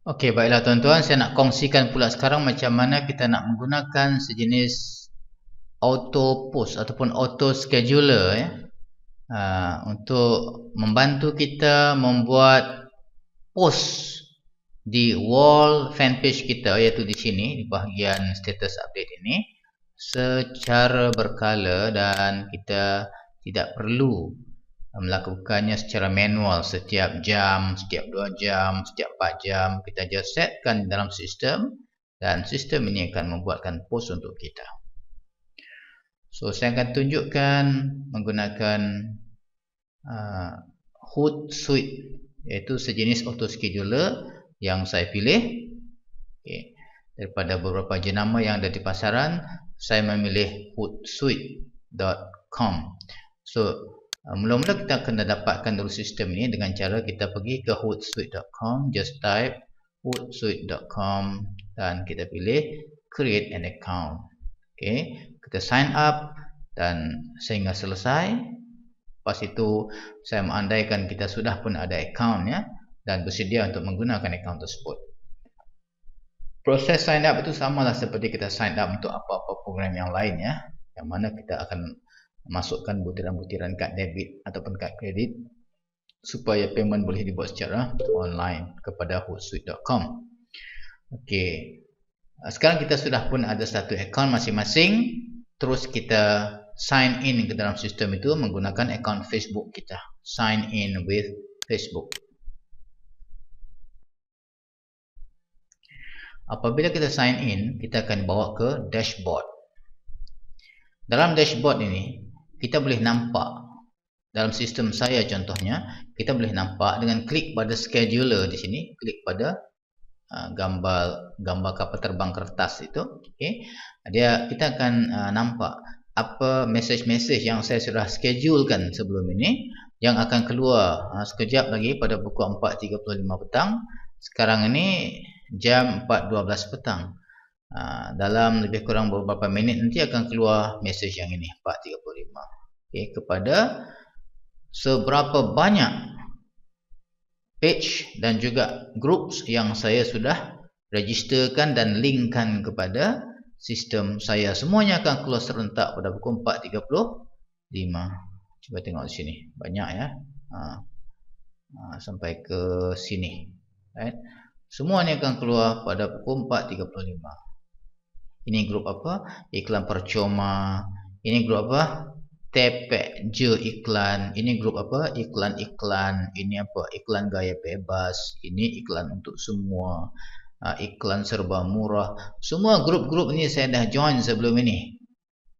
Okey, baiklah tuan-tuan, saya nak kongsikan pula sekarang macam mana kita nak menggunakan sejenis auto post ataupun auto scheduler untuk membantu kita membuat post di wall fanpage kita, iaitu di sini di bahagian status update ini secara berkala, dan kita tidak perlu melakukannya secara manual setiap jam, setiap 2 jam, setiap 4 jam. Kita just setkan dalam sistem dan sistem ini akan membuatkan post untuk kita. So, saya akan tunjukkan menggunakan Hootsuite, iaitu sejenis auto scheduler yang saya pilih. Okay. Daripada beberapa jenama yang ada di pasaran, saya memilih Hootsuite.com. So, mula-mula kita kena dapatkan dulu sistem ini dengan cara kita pergi ke Hootsuite.com, just type Hootsuite.com dan kita pilih create an account. Okay. Kita sign up dan sehingga selesai. Lepas itu saya mengandaikan kita sudah pun ada account dan bersedia untuk menggunakan account tersebut. Proses sign up itu samalah seperti kita sign up untuk apa-apa program yang lain yang mana kita akan masukkan butiran-butiran kad debit ataupun kad kredit supaya payment boleh dibuat secara online kepada Hootsuite.com. Okey. Sekarang kita sudah pun ada satu account masing-masing. Terus kita sign in ke dalam sistem itu menggunakan account Facebook kita. Sign in with Facebook. Apabila kita sign in, kita akan bawa ke dashboard. Dalam dashboard ini, kita boleh nampak, dalam sistem saya contohnya, kita boleh nampak dengan klik pada scheduler di sini, klik pada gambar kapal terbang kertas itu. Okay. Kita akan nampak apa message-message yang saya sudah schedulekan sebelum ini yang akan keluar sekejap lagi pada pukul 4.35 petang. Sekarang ini jam 4.12 petang. Dalam lebih kurang beberapa minit nanti akan keluar message yang ini 4.35. Okay, kepada seberapa banyak page dan juga groups yang saya sudah registerkan dan linkkan kepada sistem saya. Semuanya akan keluar serentak pada pukul 4.35. Cuba tengok di sini. Banyak sampai ke sini. Right? Semuanya akan keluar pada pukul 4.35. Ini grup apa? Iklan percuma. Ini grup apa? Tepek je iklan. Ini grup apa? Iklan-iklan. Ini apa? Iklan gaya bebas. Ini iklan untuk semua. Iklan serba murah. Semua grup-grup ini saya dah join sebelum ini.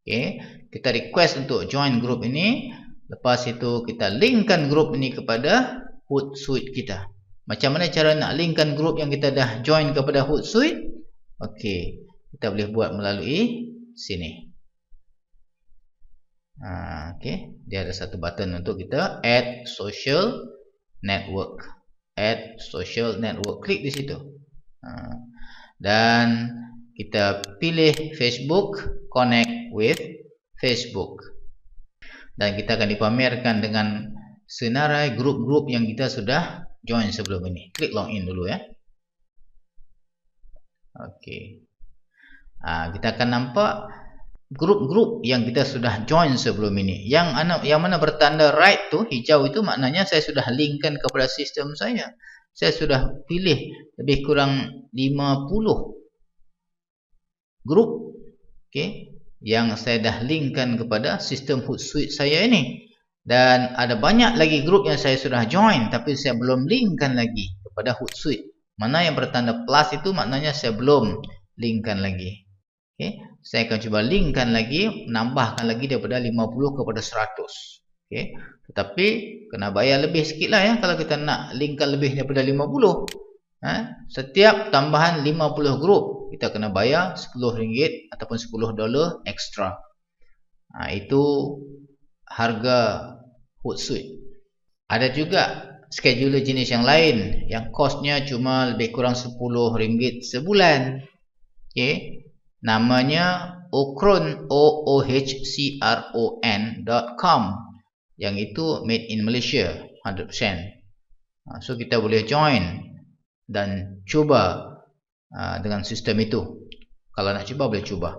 Okay. Kita request untuk join grup ini. Lepas itu kita linkkan grup ini kepada Hootsuite kita. Macam mana cara nak linkkan grup yang kita dah join kepada Hootsuite? Okay. Kita boleh buat melalui sini. Okay. Dia ada satu button untuk kita add social network. Add social network. Klik di situ. Dan kita pilih Facebook, connect with Facebook. Dan kita akan dipamerkan dengan senarai grup-grup yang kita sudah join sebelum ini. Klik login dulu Okey. Kita akan nampak grup-grup yang kita sudah join sebelum ini. Yang mana bertanda right tu, hijau itu maknanya saya sudah linkkan kepada sistem saya. Saya sudah pilih lebih kurang 50 grup yang saya dah linkkan kepada sistem Hootsuite saya ini. Dan ada banyak lagi grup yang saya sudah join tapi saya belum linkkan lagi kepada Hootsuite. Mana yang bertanda plus itu maknanya saya belum linkkan lagi. Saya akan cuba linkkan lagi, menambahkan lagi daripada 50 kepada 100. Tetapi kena bayar lebih sikit lah kalau kita nak linkkan lebih daripada 50. Setiap tambahan 50 grup kita kena bayar RM10 ataupun $10 ekstra. Itu harga Hootsuite. Ada juga scheduler jenis yang lain yang kosnya cuma lebih kurang RM10 sebulan. Namanya Ochron, oohcron.com. Yang itu made in Malaysia 100%. So kita boleh join dan cuba dengan sistem itu. Kalau nak cuba, boleh cuba.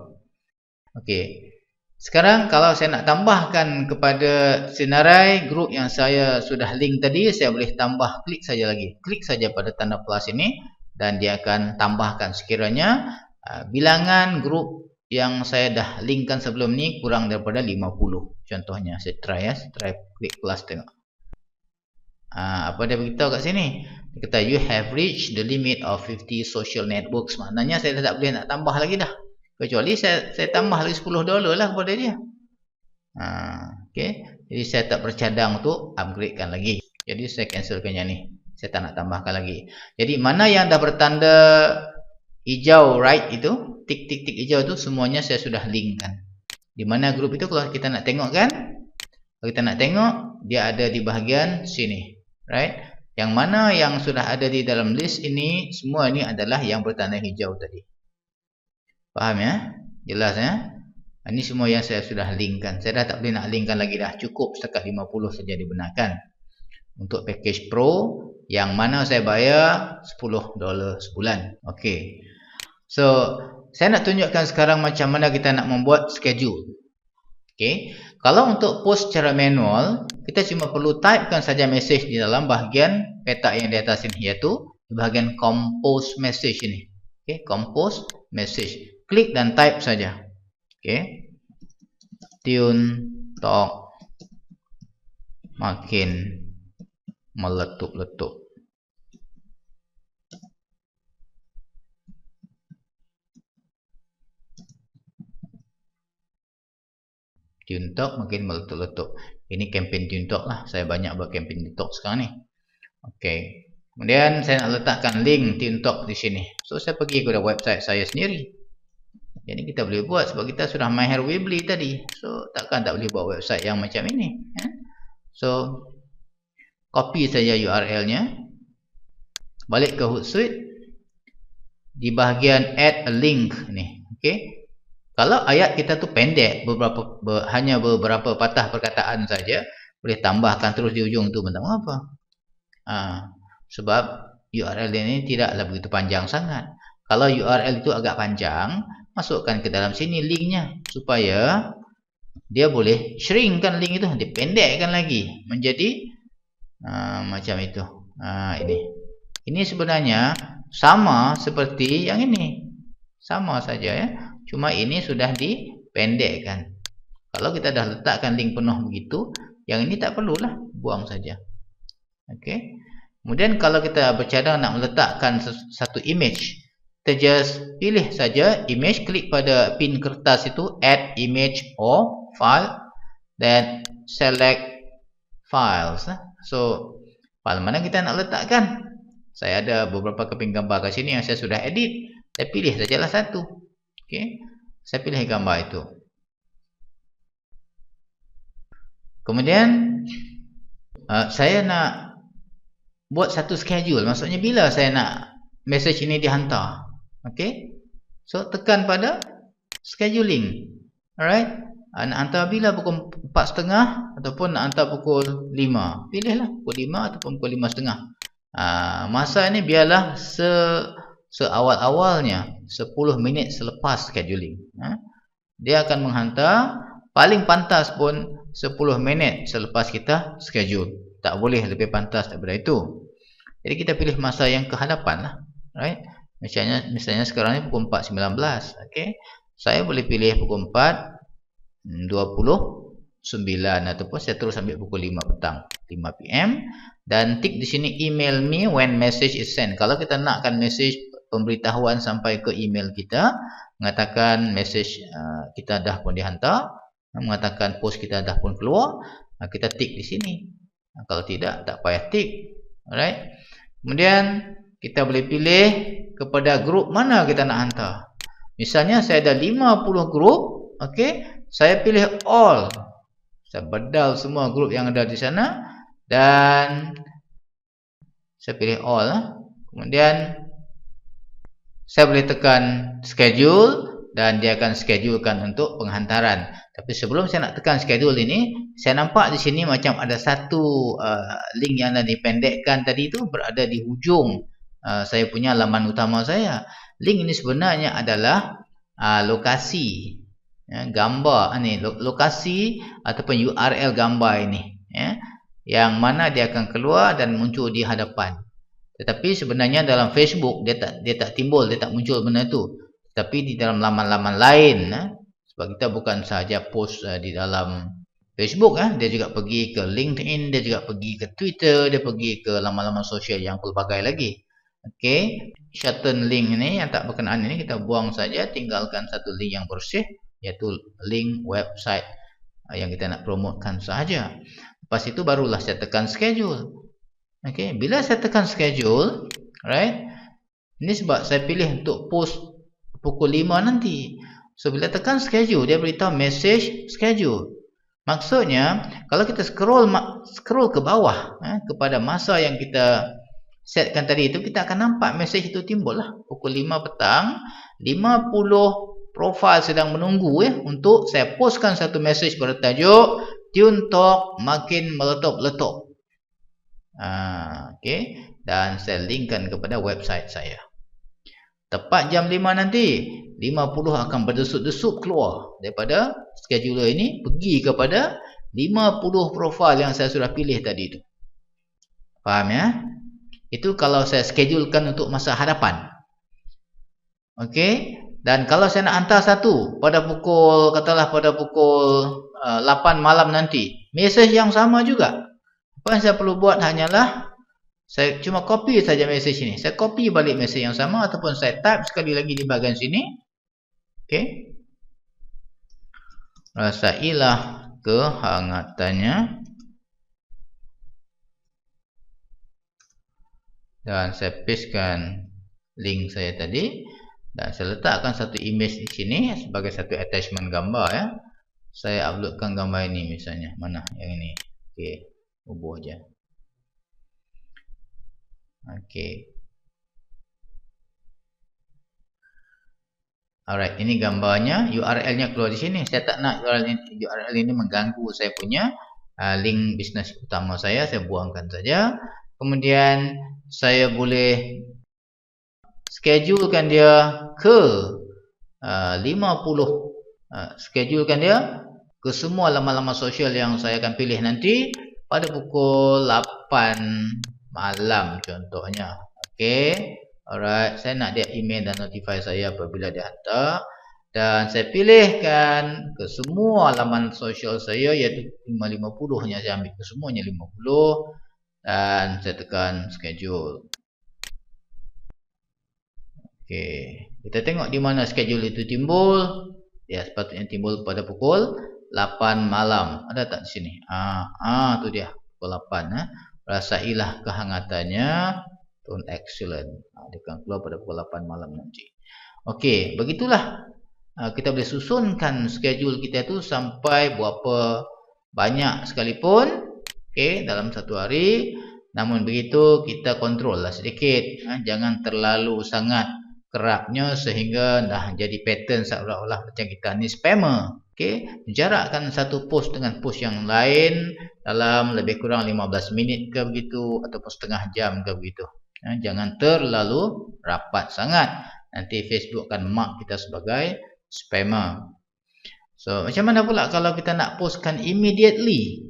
Okey. Sekarang kalau saya nak tambahkan kepada senarai grup yang saya sudah link tadi, saya boleh tambah, klik saja lagi. Klik saja pada tanda plus ini dan dia akan tambahkan sekiranya bilangan grup yang saya dah linkkan sebelum ni kurang daripada 50. Contohnya saya try ya, try klik plus tengok. Apa dia beritahu kat sini? Dia kata you have reached the limit of 50 social networks. Maknanya saya dah tak boleh nak tambah lagi dah. Kecuali saya tambah lagi $10 lah kepada dia. Okay. Jadi saya tak bercadang untuk upgradekan lagi. Jadi saya cancelkan yang ni. Saya tak nak tambahkan lagi. Jadi mana yang dah bertanda hijau right itu, tik-tik-tik hijau itu semuanya saya sudah linkkan. Di mana grup itu kalau kita nak tengok kan? Kalau kita nak tengok, dia ada di bahagian sini. Right? Yang mana yang sudah ada di dalam list ini, semua ini adalah yang bertanda hijau tadi. Faham ya? Jelas ya? Ini semua yang saya sudah linkkan. Saya dah tak boleh nak linkkan lagi dah. Cukup setakat 50 saja dibenarkan. Untuk package pro yang mana saya bayar $10 sebulan. Okey. So, saya nak tunjukkan sekarang macam mana kita nak membuat schedule. Okey. Kalau untuk post secara manual, kita cuma perlu typekan saja message di dalam bahagian petak yang di atas ini, iaitu di bahagian compose message ini. Okey, compose message. Klik dan type saja. Okey. Tune talk makin meletup-letup. Tune talk makin meletup-letup. Ini campaign Tune Talk lah. Saya banyak buat campaign Tune Talk sekarang ni. Okey. Kemudian saya nak letakkan link Tune Talk di sini. So saya pergi kepada website saya sendiri. Jadi kita boleh buat sebab kita sudah mahir Weebly tadi. So takkan tak boleh buat website yang macam ini. So copy saja URL-nya. Balik ke Hootsuite. Di bahagian add a link ni. Okey. Kalau ayat kita tu pendek, hanya beberapa patah perkataan saja, boleh tambahkan terus di ujung tu, tak mengapa. Sebab URL ini tidaklah begitu panjang sangat. Kalau URL itu agak panjang, masukkan ke dalam sini linknya supaya dia boleh shrinkkan link itu, dipendekkan lagi menjadi macam itu. Ini sebenarnya sama seperti yang ini, sama saja ya. Cuma ini sudah dipendekkan. Kalau kita dah letakkan link penuh begitu, yang ini tak perlulah, buang saja. Okey. Kemudian kalau kita bercadang nak meletakkan satu image, kita just pilih saja image, klik pada pin kertas itu, add image or file, then select files. So, file mana kita nak letakkan? Saya ada beberapa keping gambar kat sini yang saya sudah edit. Saya pilih sajalah satu. Okey. Saya pilih gambar itu. Kemudian saya nak buat satu schedule. Maksudnya bila saya nak message ini dihantar. Okey. So tekan pada scheduling. Alright. Nak hantar bila pukul 4.30 ataupun nak hantar pukul 5. Pilihlah pukul 5 ataupun pukul 5.30. Masa ini biarlah seawal-awalnya 10 minit selepas scheduling. Dia akan menghantar paling pantas pun 10 minit selepas kita schedule. Tak boleh lebih pantas daripada itu. Jadi kita pilih masa yang kehadapan lah. Right? Misalnya sekarang ni pukul 4.19. Okay? Saya boleh pilih pukul 4.29 ataupun saya terus ambil pukul 5 petang, 5 PM. Dan tik di sini email me when message is sent. Kalau kita nakkan message pemberitahuan sampai ke email kita, mengatakan message kita dah pun dihantar, mengatakan post kita dah pun keluar, kita tik di sini. Kalau tidak, tak payah tik. Alright. Kemudian kita boleh pilih kepada grup mana kita nak hantar. Misalnya saya ada 50 grup, okey, saya pilih all. Saya bedal semua grup yang ada di sana dan saya pilih all. Kemudian saya boleh tekan schedule dan dia akan schedulekan untuk penghantaran. Tapi sebelum saya nak tekan schedule ini, saya nampak di sini macam ada satu link yang dah dipendekkan tadi itu berada di hujung saya punya laman utama saya. Link ini sebenarnya adalah lokasi gambar ni, lokasi ataupun URL gambar ini, yang mana dia akan keluar dan muncul di hadapan. Tetapi sebenarnya dalam Facebook dia tak timbul, dia tak muncul benda tu. Tapi di dalam laman-laman lain, sebab kita bukan sahaja post di dalam Facebook, dia juga pergi ke LinkedIn, dia juga pergi ke Twitter, dia pergi ke laman-laman sosial yang pelbagai lagi. Okey, shorten link ni yang tak berkenaan ini kita buang saja, tinggalkan satu link yang bersih, iaitu link website yang kita nak promotekan sahaja. Lepas itu barulah saya tekan schedule. Okey, bila saya tekan schedule, right? Ini sebab saya pilih untuk post pukul 5 nanti. So bila tekan schedule, dia beritahu message schedule. Maksudnya, kalau kita scroll ke bawah kepada masa yang kita setkan tadi itu, kita akan nampak message itu timbul lah. Pukul 5 petang, 50 profil sedang menunggu untuk saya postkan satu message bertajuk Tune Talk makin meletup-letup. Okay. Dan saya linkkan kepada website saya. Tepat jam 5 nanti, 50 akan berdesuk-desuk keluar daripada scheduler ini, pergi kepada 50 profil yang saya sudah pilih tadi itu. Faham ya? Itu kalau saya schedulekan untuk masa hadapan. Okey. Dan kalau saya nak hantar satu pada pukul, katalah pada pukul 8 malam nanti, mesej yang sama juga. Apa yang saya perlu buat hanyalah saya cuma copy saja mesej ini. Saya copy balik mesej yang sama ataupun saya type sekali lagi di bahagian sini. Okey. Rasailah kehangatannya. Dan saya pastekan link saya tadi. Dan saya letakkan satu image di sini sebagai satu attachment gambar ya. Saya uploadkan gambar ini misalnya. Mana yang ini? Okey, ubah je. Okey. Alright, ini gambarnya, URL-nya keluar di sini. Saya tak nak URL ini mengganggu saya punya link bisnes utama saya buangkan saja. Kemudian saya boleh schedulekan dia ke 50 schedulekan dia ke semua laman-laman sosial yang saya akan pilih nanti pada pukul 8 malam contohnya. Okey. Alright, saya nak dia email dan notify saya apabila dia hantar. Dan saya pilihkan ke semua laman sosial saya, iaitu 50 nya saya ambil ke semuanya 50. Dan saya tekan schedule. Okey, kita tengok di mana schedule itu timbul. Ya, sepatutnya timbul pada pukul 8 malam. Ada tak di sini? Tu dia, pukul 8. Rasailah kehangatannya. Tone excellent. Dia akan keluar pada pukul 8 malam nanti. Okey, begitulah. Kita boleh susunkan schedule kita itu sampai berapa banyak sekalipun. Okey, dalam satu hari. Namun begitu kita kontrol lah sedikit. Jangan terlalu sangat kerapnya sehingga dah jadi pattern seolah-olah macam kita ni spammer. Okey, jarakkan satu post dengan post yang lain dalam lebih kurang 15 minit ke begitu ataupun setengah jam ke begitu. Jangan terlalu rapat sangat. Nanti Facebook akan mark kita sebagai spammer. So, macam mana pula kalau kita nak postkan immediately?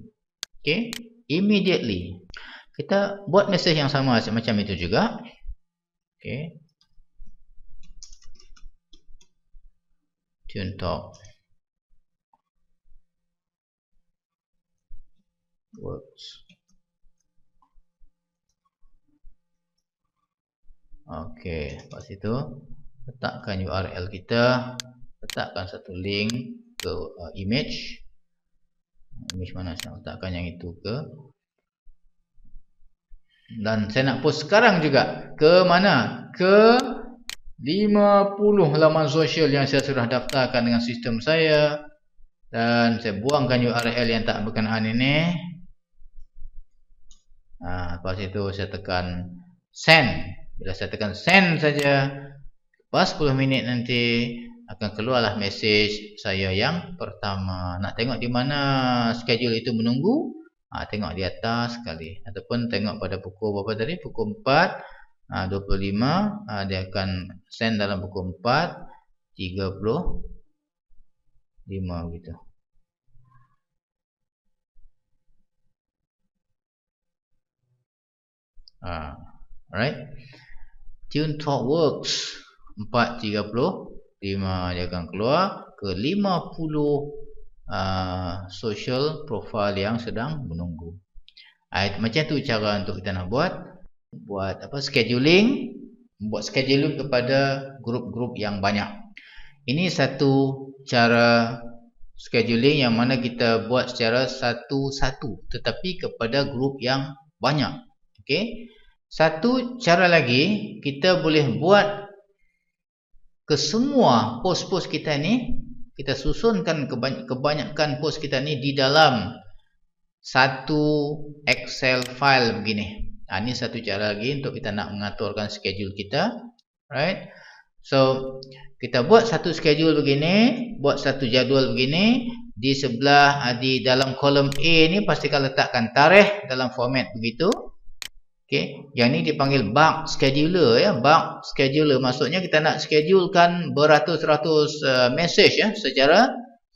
Okey, immediately. Kita buat mesej yang sama macam itu juga. Okey. Tune Talk works. Okey, lepas itu letakkan URL kita, letakkan satu link ke image. Image mana saya nak letakkan yang itu ke? Dan saya nak post sekarang juga. Ke mana? Ke 50 laman sosial yang saya sudah daftarkan dengan sistem saya. Dan saya buangkan URL yang tak berkenaan ini. Lepas itu saya tekan send. Bila saya tekan send saja, lepas 10 minit nanti akan keluarlah mesej saya yang pertama. Nak tengok di mana schedule itu menunggu? Tengok di atas sekali. Ataupun tengok pada pukul berapa tadi? Pukul 4. 25 dia akan send dalam buku 4 35 gitu. Alright. Tune Talk Works 435 dia akan keluar ke 50 social profile yang sedang menunggu. Macam tu cara untuk kita nak buat scheduling, buat scheduling kepada grup-grup yang banyak. Ini satu cara scheduling yang mana kita buat secara satu-satu tetapi kepada grup yang banyak. Okey. Satu cara lagi, kita boleh buat ke semua post-post kita ni, kita susunkan kebanyakan post kita ni di dalam satu Excel file begini. Ini satu cara lagi untuk kita nak mengaturkan schedule kita. Right? So, kita buat satu schedule begini, buat satu jadual begini. Di sebelah, di dalam kolom A ni pastikan letakkan tarikh dalam format begitu. Okay. Yang ni dipanggil bulk scheduler ya. Bulk scheduler maksudnya kita nak schedulekan beratus-ratus message ya secara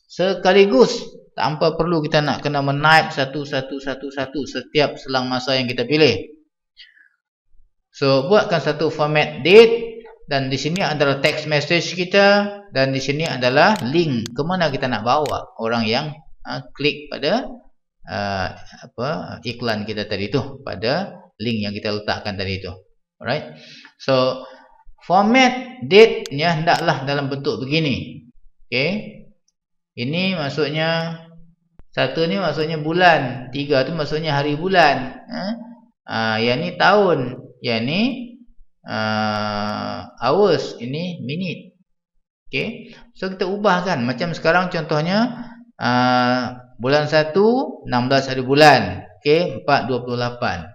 sekaligus tanpa perlu kita nak kena menaip satu setiap selang masa yang kita pilih. So buatkan satu format date dan di sini adalah text message kita dan di sini adalah link ke mana kita nak bawa orang yang klik pada iklan kita tadi tu, pada link yang kita letakkan tadi tu. Alright. So format date-nya hendaklah dalam bentuk begini. Okay. Ini maksudnya 1 ni maksudnya bulan, 3 tu maksudnya hari bulan. Yang ni tahun, yang ni hours, ini minute. Okay. So kita ubahkan. Macam sekarang contohnya bulan 1 16 hari bulan. Okay. 4.28.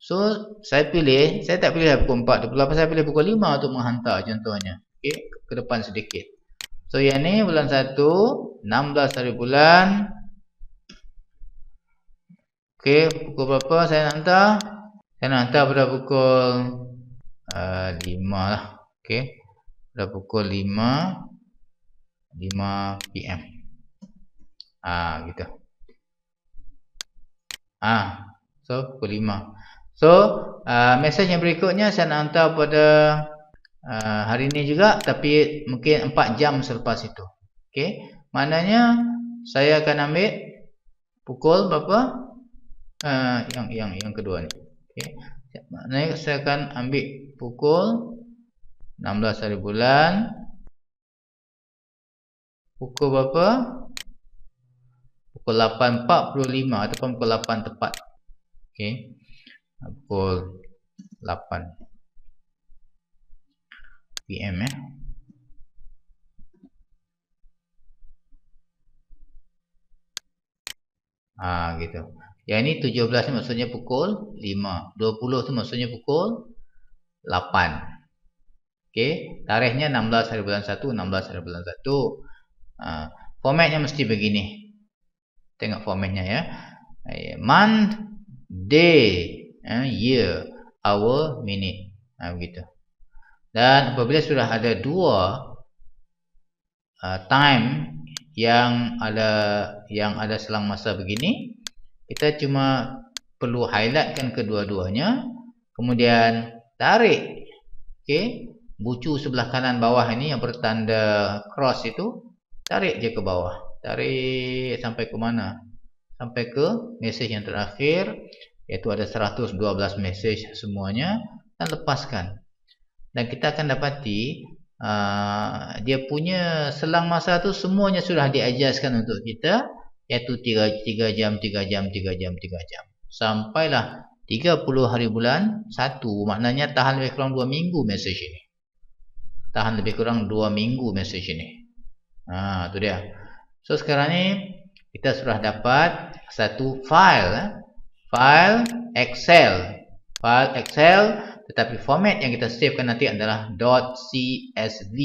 So saya tak pilih pukul 4.28, saya pilih pukul 5 untuk menghantar contohnya. Okay. Ke depan sedikit. So yang ni bulan 1 16 hari bulan. Okay. Pukul berapa saya nak hantar? Saya nak hantar pada pukul 5 lah. Okay. Pada pukul 5 PM. Gitu. So pukul 5. So mesej yang berikutnya saya nak hantar pada hari ini juga, tapi mungkin 4 jam selepas itu. Okay. Maknanya saya akan ambil pukul berapa? Yang kedua ni. Okay. Maknanya saya akan ambil pukul 16 hari bulan. Pukul berapa? Pukul 8.45 ataupun pukul 8 tepat. Okay. Pukul 8 PM ya. Gitu. Yang ini 17 ni maksudnya pukul 5. 20 tu maksudnya pukul 8. Okey, tarikhnya 16 hari bulan 1, 16 hari bulan 1. Formatnya mesti begini. Tengok formatnya ya. Month, day, year, hour, minute. Begitu. Dan apabila sudah ada 2 time yang ada selang masa begini, kita cuma perlu highlightkan kedua-duanya, kemudian tarik, okey, bucu sebelah kanan bawah ini yang bertanda cross itu, tarik je ke bawah, tarik sampai ke mana? Sampai ke mesej yang terakhir, iaitu ada 112 mesej semuanya, dan lepaskan. Dan kita akan dapati dia punya selang masa tu semuanya sudah diadjustkan untuk kita, iaitu 3 jam, 3 jam, 3 jam, 3 jam. Sampailah 30 hari bulan 1, maknanya tahan lebih kurang 2 minggu mesej ini. Tahan lebih kurang 2 minggu mesej ini. Tu dia. So sekarang ni kita sudah dapat satu file, file Excel. File Excel, tetapi format yang kita savekan nanti adalah .csv.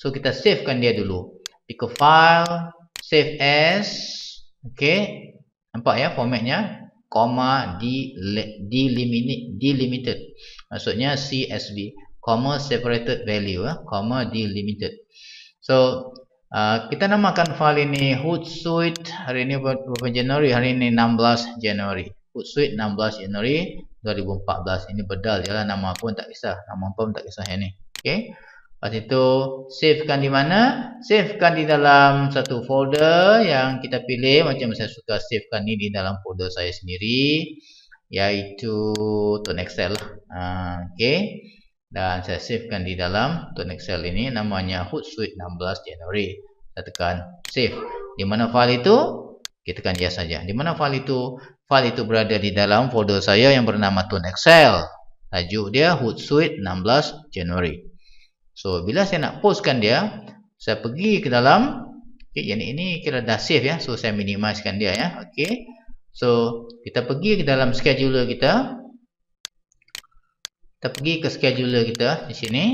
So kita savekan dia dulu. Pick a file, save as. Okey, nampak ya formatnya, comma delimited. Maksudnya CSV, comma separated value, comma delimited. So kita namakan file ini Hootsuite. Hari ini berapa Januari? Hari ini 16 Januari. Hootsuite 16 Januari 2014. Ini bedal je lah, nama pun tak kisah. Nama pun tak kisah yang ni. Okay. Lepas itu savekan di mana? Savekan di dalam satu folder yang kita pilih. Macam saya suka savekan ni di dalam folder saya sendiri, iaitu Tone Excel. Okay. Dan saya savekan di dalam Tone Excel ini, namanya Hootsuite 16 Januari. Saya tekan save. Di mana file itu? Kita tekan yes saja. Di mana file itu? File itu berada di dalam folder saya yang bernama Tone Excel. Tajuk dia Hootsuite 16 Januari. So bila saya nak postkan dia, saya pergi ke dalam, yang ini kira dah save ya. So saya minimizekan dia ya. Okay. So kita pergi ke dalam scheduler kita. Kita pergi ke scheduler kita di sini.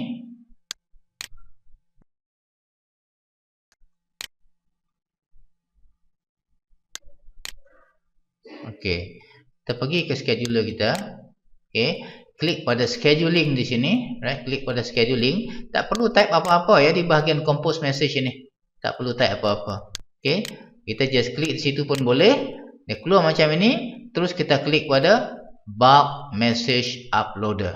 Okey. Kita pergi ke scheduler kita. Okey. Klik pada scheduling di sini, right? Klik pada scheduling. Tak perlu type apa-apa ya di bahagian compose message ini. Tak perlu type apa-apa. Okey. Kita just klik di situ pun boleh. Dia keluar macam ini. Terus kita klik pada bulk message uploader.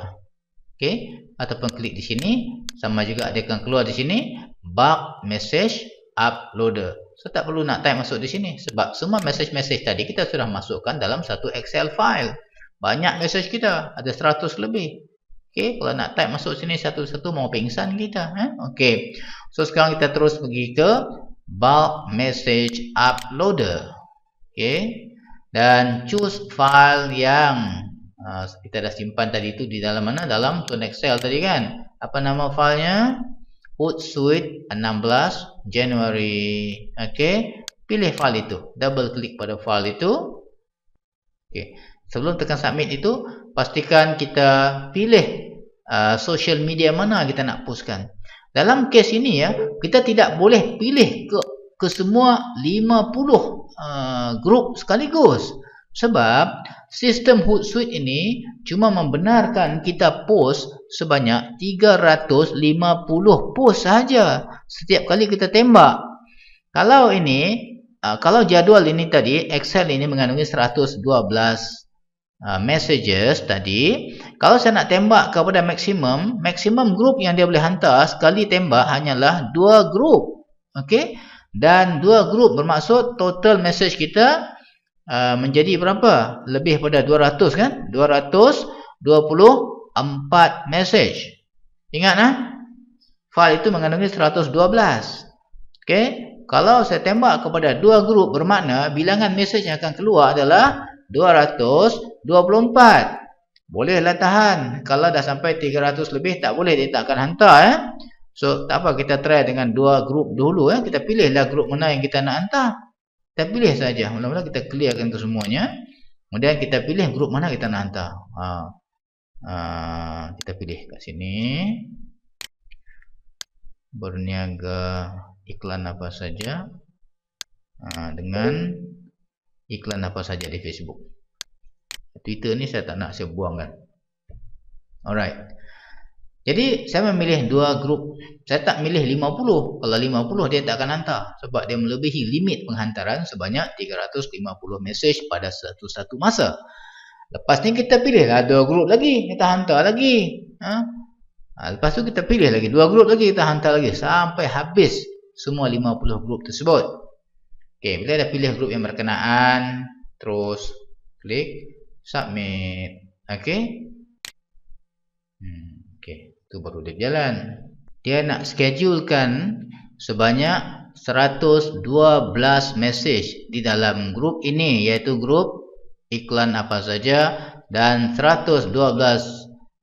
Okey. Ataupun klik di sini, sama juga dia akan keluar di sini bulk message uploader. So tak perlu nak type masuk di sini sebab semua message-message tadi kita sudah masukkan dalam satu Excel file. Banyak message kita, ada 100 lebih. Okey, kalau nak type masuk sini satu-satu mau pingsan kita, Okey. So sekarang kita terus pergi ke bulk message uploader. Okey. Dan choose file yang kita dah simpan tadi itu di dalam mana? Dalam Tone Excel tadi kan. Apa nama filenya? Hootsuite 16 Januari. Okey. Pilih file itu. Double klik pada file itu. Okey. Sebelum tekan submit itu, pastikan kita pilih social media mana kita nak postkan. Dalam kes ini ya, kita tidak boleh pilih ke semua 50 grup sekaligus. Sebab sistem Hootsuite ini cuma membenarkan kita post sebanyak 350 post sahaja setiap kali kita tembak. Kalau ini, kalau jadual ini tadi, Excel ini mengandungi 112 messages tadi. Kalau saya nak tembak kepada maksimum grup yang dia boleh hantar sekali tembak hanyalah 2 grup. Okey. Dan 2 grup bermaksud total message kita menjadi berapa? Lebih pada 200 kan? 224 message. Ingat file itu mengandungi 112. Okey. Kalau saya tembak kepada 2 grup bermakna bilangan message yang akan keluar adalah 224. Bolehlah tahan. Kalau dah sampai 300 lebih tak boleh, dia tak akan hantar So tak apa, kita try dengan 2 grup dulu Kita pilihlah grup mana yang kita nak hantar. Kita pilih saja. Mula-mula kita clearkan itu semuanya. Kemudian kita pilih grup mana kita nak hantar. Kita pilih kat sini. Berniaga iklan apa saja. Dengan iklan apa saja di Facebook. Twitter ni saya tak nak, saya buangkan. Alright. Jadi saya memilih 2 grup. Saya tak milih 50. Kalau 50 dia tak akan hantar sebab dia melebihi limit penghantaran sebanyak 350 message pada satu masa. Lepas ni kita pilihlah 2 grup lagi, kita hantar lagi. Lepas tu kita pilih lagi 2 grup lagi, kita hantar lagi sampai habis semua 50 grup tersebut. Okey, bila dah pilih grup yang berkenaan, terus klik submit. Okey. Okey, itu baru dia jalan. Dia nak schedulekan sebanyak 112 message di dalam grup ini, iaitu grup iklan apa saja, dan 112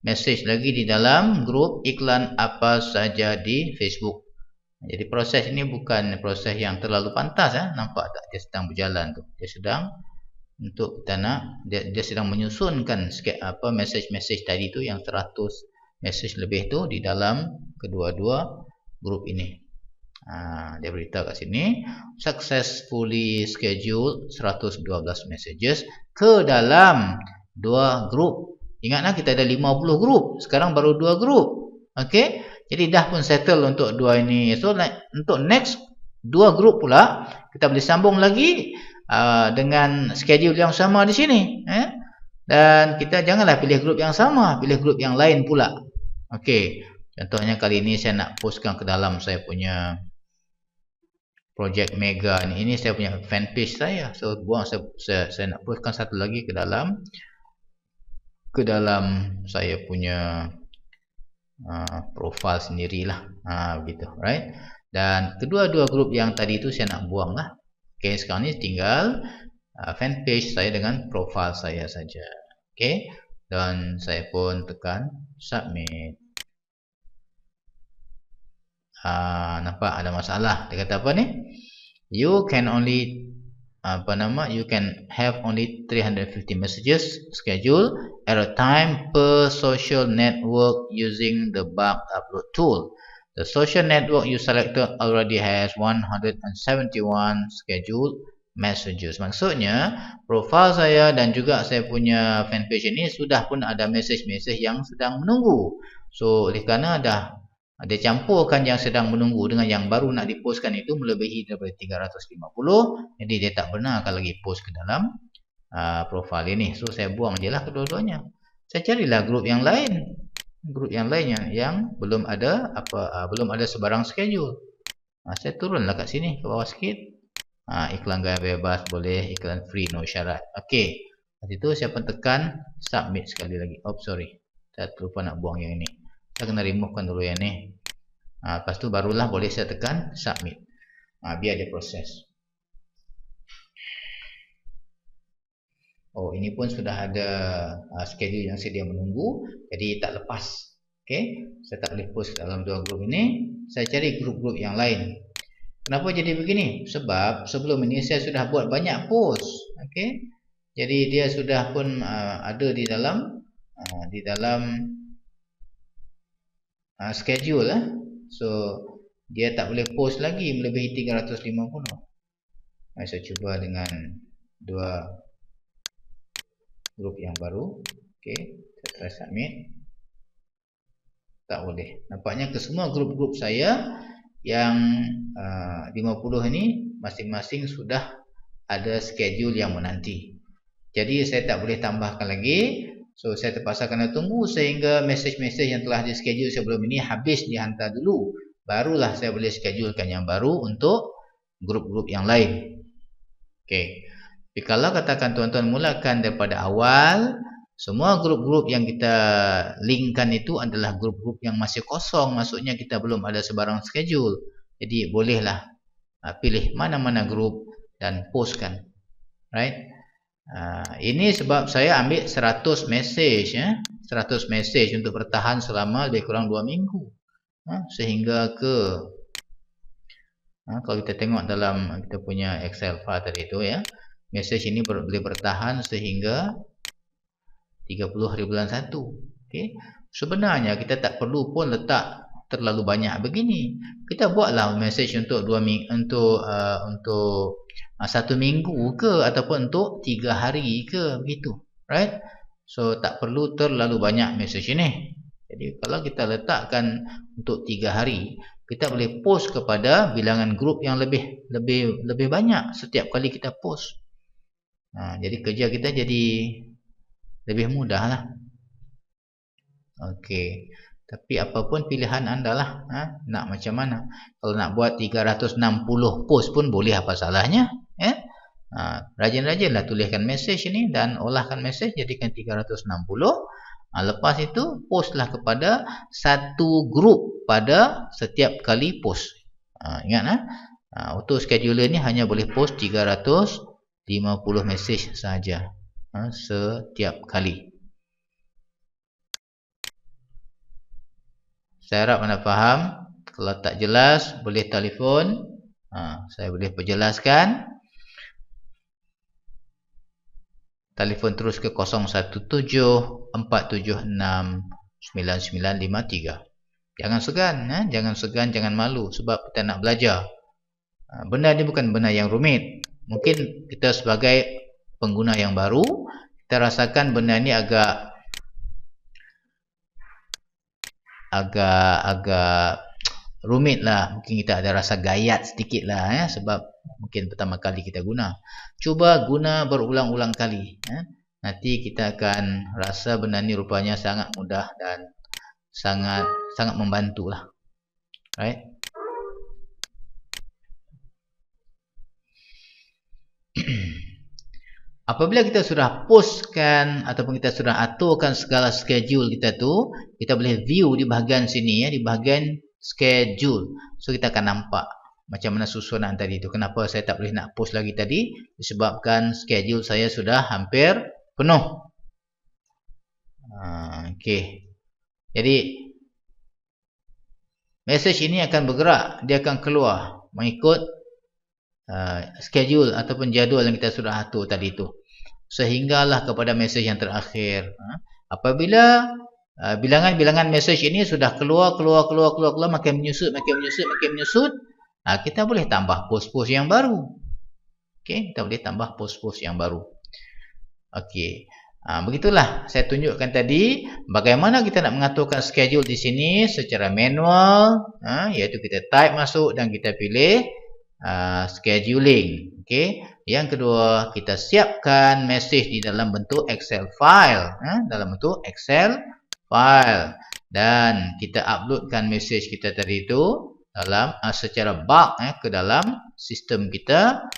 message lagi di dalam grup iklan apa saja di Facebook. Jadi proses ini bukan proses yang terlalu pantas Nampak tak dia sedang berjalan tu. Dia sedang untuk kita nak dia sedang menyusunkan message-message tadi tu yang 100 message lebih tu di dalam kedua-dua grup ini. Dia beritahu kat sini successfully scheduled 112 messages ke dalam 2 grup. Ingatlah kita ada 50 grup. Sekarang baru 2 grup. Okey. Jadi dah pun settle untuk 2 ini. So untuk next 2 grup pula kita boleh sambung lagi dengan schedule yang sama di sini. Dan kita janganlah pilih grup yang sama, pilih grup yang lain pula. Okey. Contohnya kali ini saya nak postkan ke dalam saya punya projek mega ni. Ini saya punya fanpage saya. So buang saya nak postkan satu lagi ke dalam saya punya profile sendirilah. Begitu, right? Dan kedua-dua grup yang tadi itu saya nak buang lah. Okey, sekarang ni tinggal fanpage saya dengan profile saya saja. Okey, dan saya pun tekan submit. Nampak ada masalah. Dia kata apa ni? You can only you can have only 350 messages schedule at a time per social network using the bulk upload tool. The social network you selected already has 171 scheduled messages. Maksudnya profile saya dan juga saya punya fanpage ini sudah pun ada message-message yang sedang menunggu. So oleh kerana dah dia campurkan yang sedang menunggu dengan yang baru nak dipostkan itu melebihi daripada 350. Jadi dia tak benarkan lagi post ke dalam profil ini. So saya buang je lah kedua-duanya. Saya carilah grup yang lain. Grup yang lain yang belum ada belum ada sebarang schedule. Saya turunlah kat sini ke bawah sikit. Iklan gaya bebas boleh, iklan free no syarat. Okey. Lepas itu saya pun tekan submit sekali lagi. Sorry. Saya terlupa nak buang yang ini. Saya kena removekan dulu yang ni. Lepas tu barulah boleh saya tekan submit. Biar dia proses. Oh, ini pun sudah ada schedule yang sedia menunggu. Jadi tak lepas. Okey, saya tak boleh post dalam dua grup ini. Saya cari grup-grup yang lain. Kenapa jadi begini? Sebab sebelum ini saya sudah buat banyak post. Okey. Jadi dia sudah pun ada di dalam schedule So dia tak boleh post lagi melebihi 350. Saya cuba dengan dua grup yang baru. Okey, saya try submit. Tak boleh. Nampaknya ke semua grup-grup saya yang 50 ini masing-masing sudah ada schedule yang menanti. Jadi saya tak boleh tambahkan lagi. So saya terpaksa kena tunggu sehingga message-message yang telah di-schedule sebelum ini habis dihantar dulu. Barulah saya boleh schedulekan yang baru untuk grup-grup yang lain. Okey. Tapi kalau katakan tuan-tuan mulakan daripada awal, semua grup-grup yang kita linkkan itu adalah grup-grup yang masih kosong. Maksudnya kita belum ada sebarang schedule. Jadi bolehlah pilih mana-mana grup dan postkan. Right? Ini sebab saya ambil 100 message 100 message untuk bertahan selama lebih kurang 2 minggu. Sehingga ke kalau kita tengok dalam kita punya Excel file tadi itu message ini boleh bertahan sehingga 30 hari bulan 1. Okey. Sebenarnya kita tak perlu pun letak terlalu banyak begini. Kita buatlah message untuk 2 minggu untuk 1 minggu ke ataupun untuk 3 hari ke begitu. Right? So tak perlu terlalu banyak message ini. Jadi kalau kita letakkan untuk 3 hari, kita boleh post kepada bilangan grup yang lebih banyak setiap kali kita post. Jadi kerja kita jadi lebih mudah lah. Okey. Tapi apapun pilihan anda lah. Nak macam mana. Kalau nak buat 360 post pun boleh, apa salahnya. Rajin-rajinlah tuliskan message ini dan olahkan message jadikan 360. Lepas itu postlah kepada satu grup pada setiap kali post. Ingat auto scheduler ni hanya boleh post 350 message saja setiap kali. Saya harap anda faham. Kalau tak jelas boleh telefon. Saya boleh perjelaskan. Telefon terus ke 017-476-9953. Jangan segan, jangan malu sebab kita nak belajar. Benda ni bukan benda yang rumit. Mungkin kita sebagai pengguna yang baru, kita rasakan benda ni agak agak rumit lah. Mungkin kita ada rasa gayat sedikit lah ya, sebab mungkin pertama kali kita guna. Cuba guna berulang-ulang kali ya. Nanti kita akan rasa benda ni rupanya sangat mudah dan sangat membantu lah. Right? Apabila kita sudah postkan ataupun kita sudah aturkan segala schedule kita tu, kita boleh view di bahagian sini ya, di bahagian schedule. So kita akan nampak macam mana susunan tadi tu. Kenapa saya tak boleh nak post lagi tadi? Disebabkan schedule saya sudah hampir penuh. Okey. Jadi message ini akan bergerak, dia akan keluar mengikut schedule ataupun jadual yang kita sudah atur tadi tu, sehinggalah kepada message yang terakhir. Apabila bilangan message ini sudah keluar makin menyusut, kita boleh tambah post-post yang baru. Okey, kita boleh tambah post-post yang baru. Okey. Begitulah saya tunjukkan tadi bagaimana kita nak mengaturkan schedule di sini secara manual, iaitu kita type masuk dan kita pilih scheduling. Okey. Yang kedua, kita siapkan message di dalam bentuk Excel file, dan kita uploadkan message kita tadi itu dalam secara bulk ke dalam sistem kita,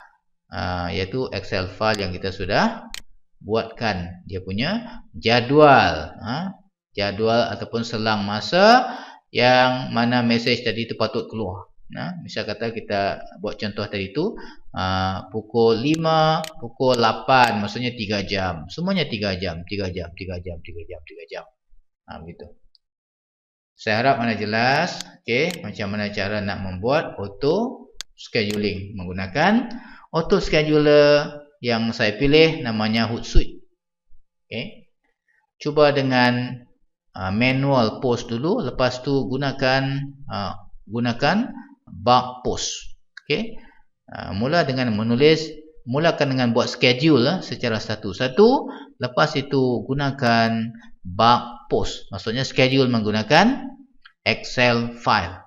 iaitu Excel file yang kita sudah buatkan dia punya jadual, jadual ataupun selang masa yang mana message tadi itu patut keluar. Misal kata kita buat contoh tadi tu pukul 5, pukul 8, maksudnya 3 jam. Semuanya 3 jam. Begitu. Saya harap mana jelas. Okey, macam mana cara nak membuat auto scheduling menggunakan auto scheduler yang saya pilih namanya Hootsuite. Okey. Cuba dengan manual post dulu, lepas tu gunakan bulk post. Okey. Mulakan dengan buat schedule secara satu-satu, lepas itu gunakan bulk post. Maksudnya schedule menggunakan Excel file.